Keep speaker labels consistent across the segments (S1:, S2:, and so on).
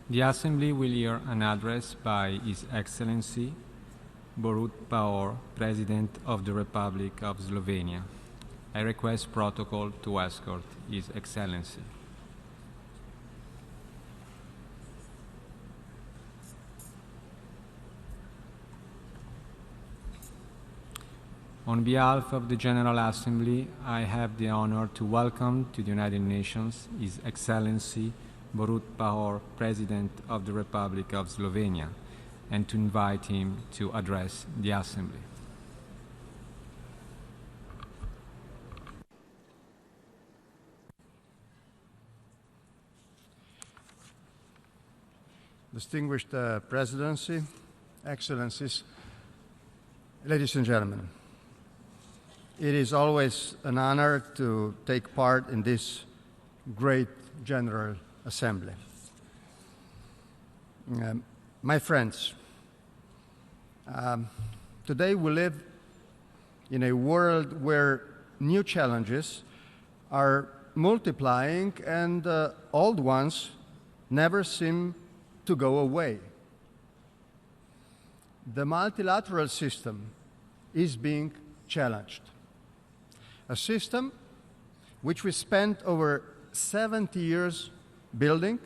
S1: The Assembly will hear an address by His Excellency Borut Pahor, President of the Republic of Slovenia. I request protocol to escort His Excellency. On behalf of the General Assembly, I have the honor to welcome to the United Nations His Excellency Borut Pahor, President of the Republic of Slovenia, and to invite him to address the Assembly.
S2: Distinguished Presidency, Excellencies, ladies and gentlemen, it is always an honor to take part in this great General Assembly. My friends, today we live in a world where new challenges are multiplying and old ones never seem to go away. The multilateral system is being challenged. A system which we spent over 70 years building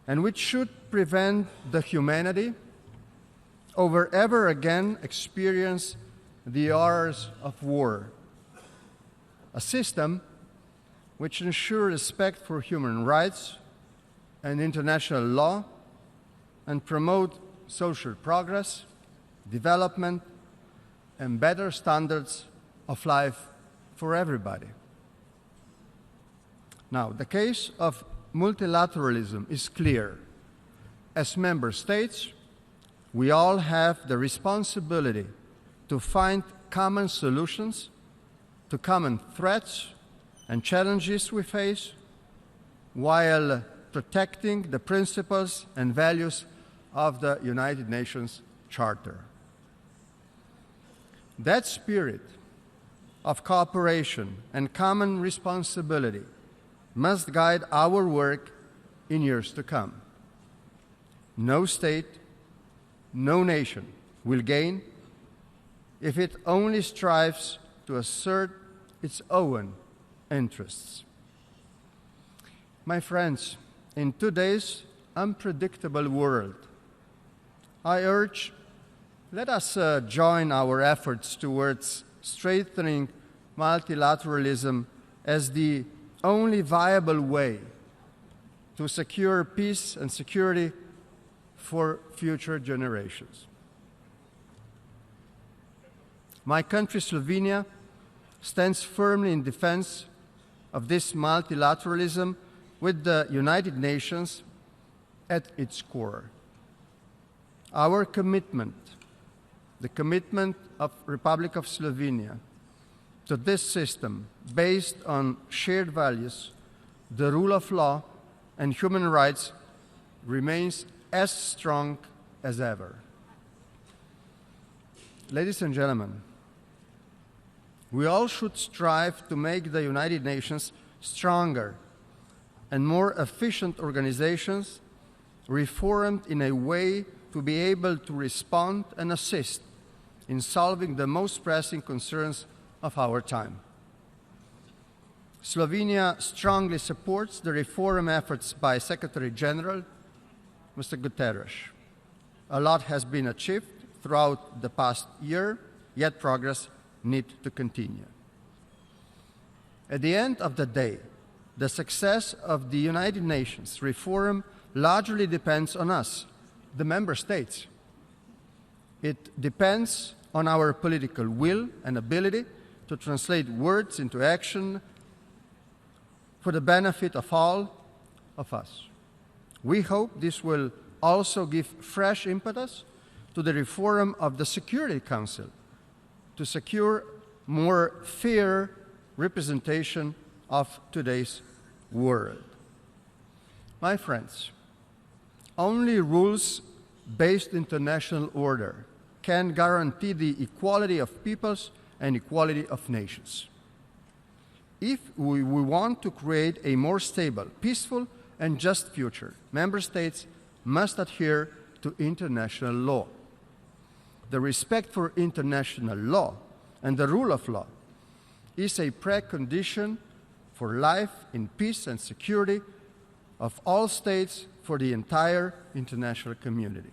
S2: and which should prevent the humanity over ever again experience the horrors of war. A system which ensures respect for human rights and international law and promote social progress, development, and better standards of life for everybody. Now, the case of multilateralism is clear. As member states, we all have the responsibility to find common solutions to common threats and challenges we face while protecting the principles and values of the United Nations Charter. That spirit of cooperation and common responsibility must guide our work in years to come. No state, no nation will gain if it only strives to assert its own interests. My friends, in today's unpredictable world, I urge, let us join our efforts towards strengthening multilateralism as the only viable way to secure peace and security for future generations. My country, Slovenia, stands firmly in defense of this multilateralism with the United Nations at its core. Our commitment, the commitment of Republic of Slovenia to this system based on shared values, the rule of law, and human rights remains as strong as ever. Ladies and gentlemen, we all should strive to make the United Nations stronger and more efficient organizations, reformed in a way to be able to respond and assist in solving the most pressing concerns of our time. Slovenia strongly supports the reform efforts by Secretary General, Mr. Guterres. A lot has been achieved throughout the past year, yet progress needs to continue. At the end of the day, the success of the United Nations reform largely depends on us, the member states. It depends on our political will and ability to translate words into action for the benefit of all of us. We hope this will also give fresh impetus to the reform of the Security Council to secure more fair representation of today's world. My friends, only rules-based international order can guarantee the equality of peoples and equality of nations. If we want to create a more stable, peaceful, and just future, member states must adhere to international law. The respect for international law and the rule of law is a precondition for life in peace and security of all states for the entire international community.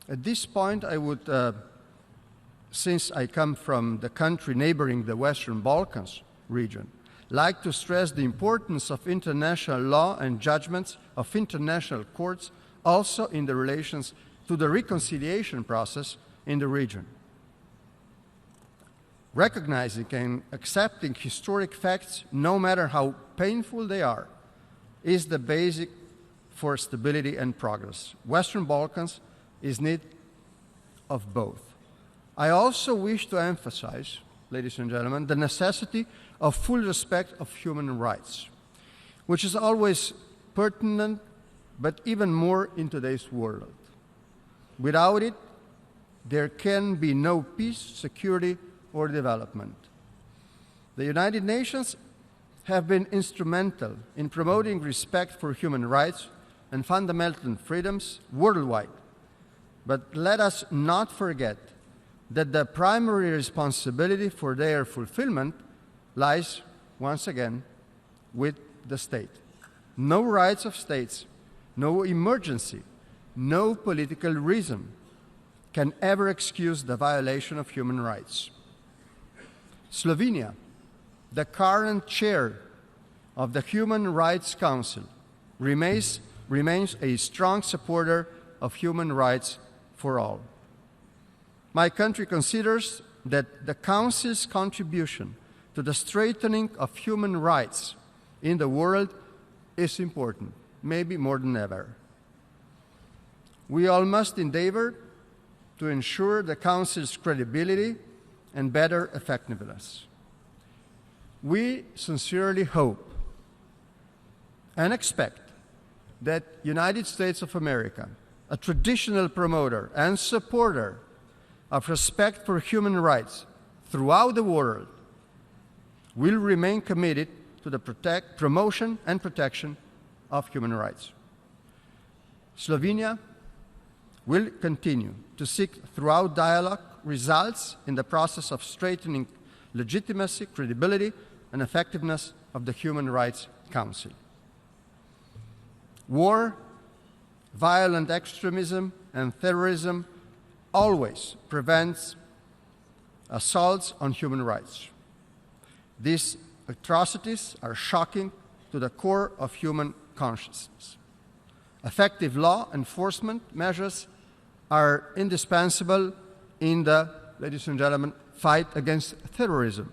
S2: At this point, I would, since I come from the country neighboring the Western Balkans region, like to stress the importance of international law and judgments of international courts also in the relations to the reconciliation process in the region. Recognizing and accepting historic facts, no matter how painful they are, is the basic for stability and progress. Western Balkans is in need of both. I also wish to emphasize, ladies and gentlemen, the necessity of full respect of human rights, which is always pertinent, but even more in today's world. Without it, there can be no peace, security, or development. The United Nations have been instrumental in promoting respect for human rights and fundamental freedoms worldwide. But let us not forget that the primary responsibility for their fulfillment lies, once again, with the state. No rights of states, no emergency, no political reason can ever excuse the violation of human rights. Slovenia, the current chair of the Human Rights Council, remains a strong supporter of human rights for all. My country considers that the Council's contribution to the strengthening of human rights in the world is important, maybe more than ever. We all must endeavor to ensure the Council's credibility and better effectiveness. We sincerely hope and expect that United States of America, a traditional promoter and supporter of respect for human rights throughout the world, will remain committed to the promotion and protection of human rights. Slovenia will continue to seek throughout dialogue results in the process of strengthening legitimacy, credibility, and effectiveness of the Human Rights Council. War, violent extremism, and terrorism always prevents assaults on human rights. These atrocities are shocking to the core of human consciousness. Effective law enforcement measures are indispensable in the, ladies and gentlemen, fight against terrorism.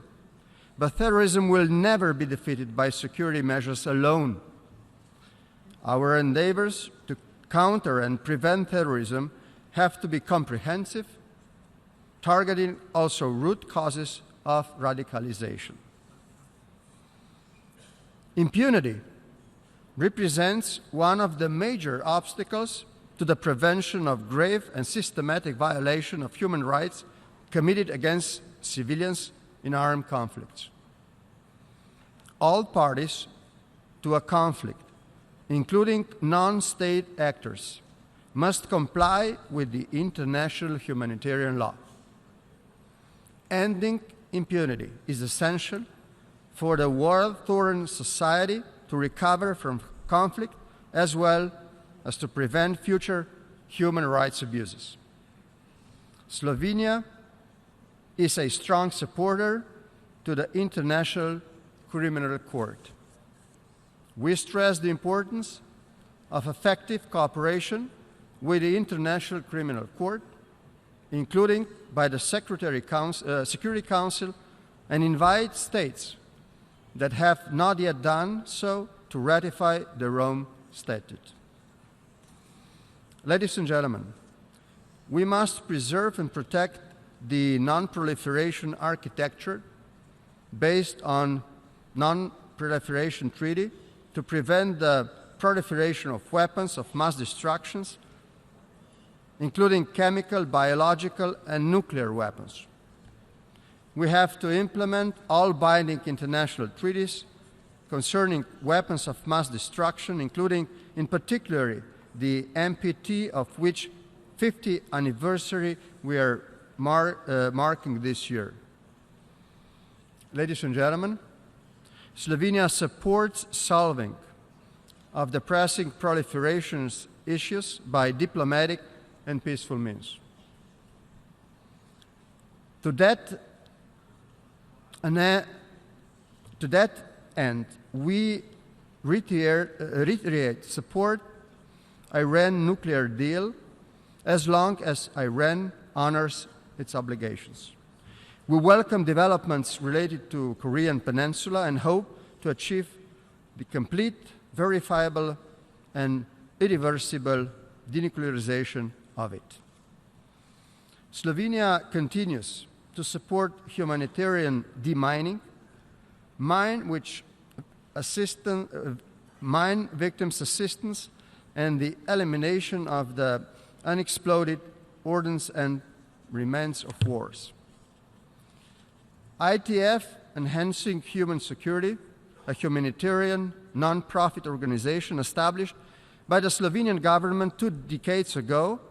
S2: But terrorism will never be defeated by security measures alone. Our endeavors to counter and prevent terrorism have to be comprehensive, targeting also root causes of radicalization. Impunity represents one of the major obstacles to the prevention of grave and systematic violation of human rights committed against civilians in armed conflicts. All parties to a conflict, including non-state actors, must comply with the international humanitarian law. Ending impunity is essential for the war-torn society to recover from conflict as well as to prevent future human rights abuses. Slovenia is a strong supporter to the International Criminal Court. We stress the importance of effective cooperation with the International Criminal Court, including by the Security Council, and invite states that have not yet done so to ratify the Rome Statute. Ladies and gentlemen, we must preserve and protect the non-proliferation architecture based on non-proliferation treaty to prevent the proliferation of weapons of mass destructions, including chemical, biological, and nuclear weapons. We have to implement all binding international treaties concerning weapons of mass destruction, including in particular the MPT, of which 50th anniversary we are marking this year. Ladies and gentlemen, Slovenia supports solving of the pressing proliferation issues by diplomatic and peaceful means. To that end, we reiterate support Iran nuclear deal as long as Iran honors its obligations. We welcome developments related to Korean Peninsula and hope to achieve the complete, verifiable, and irreversible denuclearization of it. Slovenia continues to support humanitarian demining, mine victims' assistance, and the elimination of the unexploded ordnance and remains of wars. ITF, Enhancing Human Security, a humanitarian non-profit organization established by the Slovenian government 2 decades ago,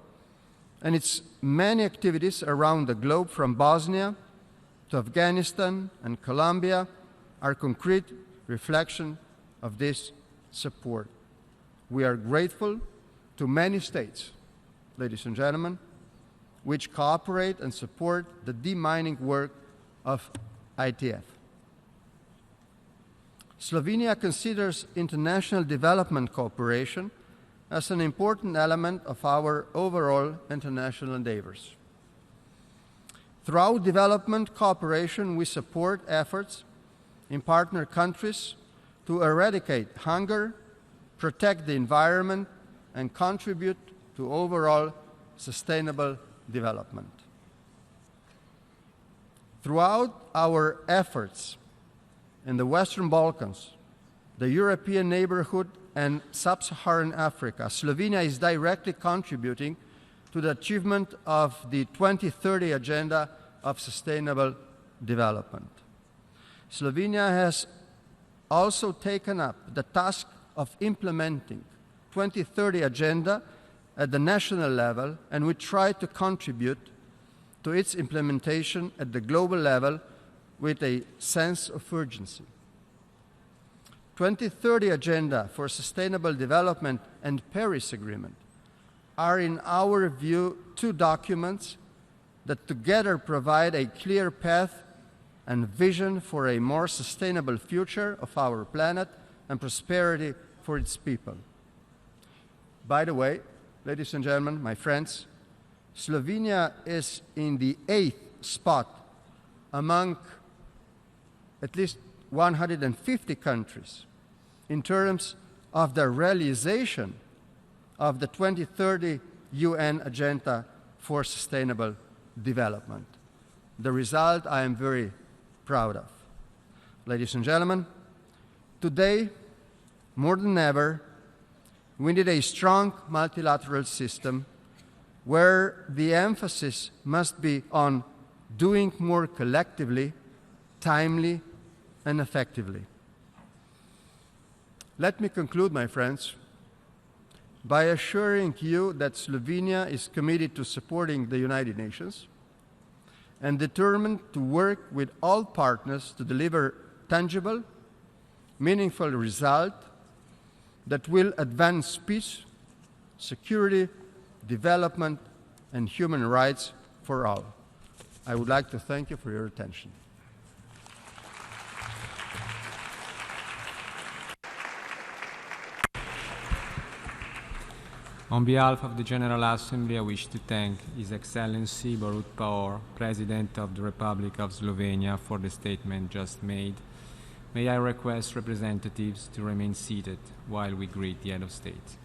S2: and its many activities around the globe from Bosnia to Afghanistan and Colombia are concrete reflection of this support. We are grateful to many states, ladies and gentlemen, which cooperate and support the demining work of ITF. Slovenia considers international development cooperation as an important element of our overall international endeavors. Throughout development cooperation, we support efforts in partner countries to eradicate hunger, protect the environment, and contribute to overall sustainable development. Throughout our efforts in the Western Balkans, the European neighborhood, and Sub-Saharan Africa, Slovenia is directly contributing to the achievement of the 2030 Agenda of Sustainable Development. Slovenia has also taken up the task of implementing 2030 Agenda at the national level, and we try to contribute to its implementation at the global level with a sense of urgency. 2030 Agenda for Sustainable Development and Paris Agreement are, in our view, 2 documents that together provide a clear path and vision for a more sustainable future of our planet and prosperity for its people. By the way, ladies and gentlemen, my friends, Slovenia is in the 8th spot among at least 150 countries in terms of the realization of the 2030 UN Agenda for Sustainable Development. The result I am very proud of. Ladies and gentlemen, today, more than ever, we need a strong multilateral system where the emphasis must be on doing more collectively, timely, and effectively. Let me conclude, my friends, by assuring you that Slovenia is committed to supporting the United Nations and determined to work with all partners to deliver tangible, meaningful results that will advance peace, security, development, and human rights for all. I would like to thank you for your attention.
S1: On behalf of the General Assembly, I wish to thank His Excellency Borut Pahor, President of the Republic of Slovenia, for the statement just made. May I request representatives to remain seated while we greet the Head of State.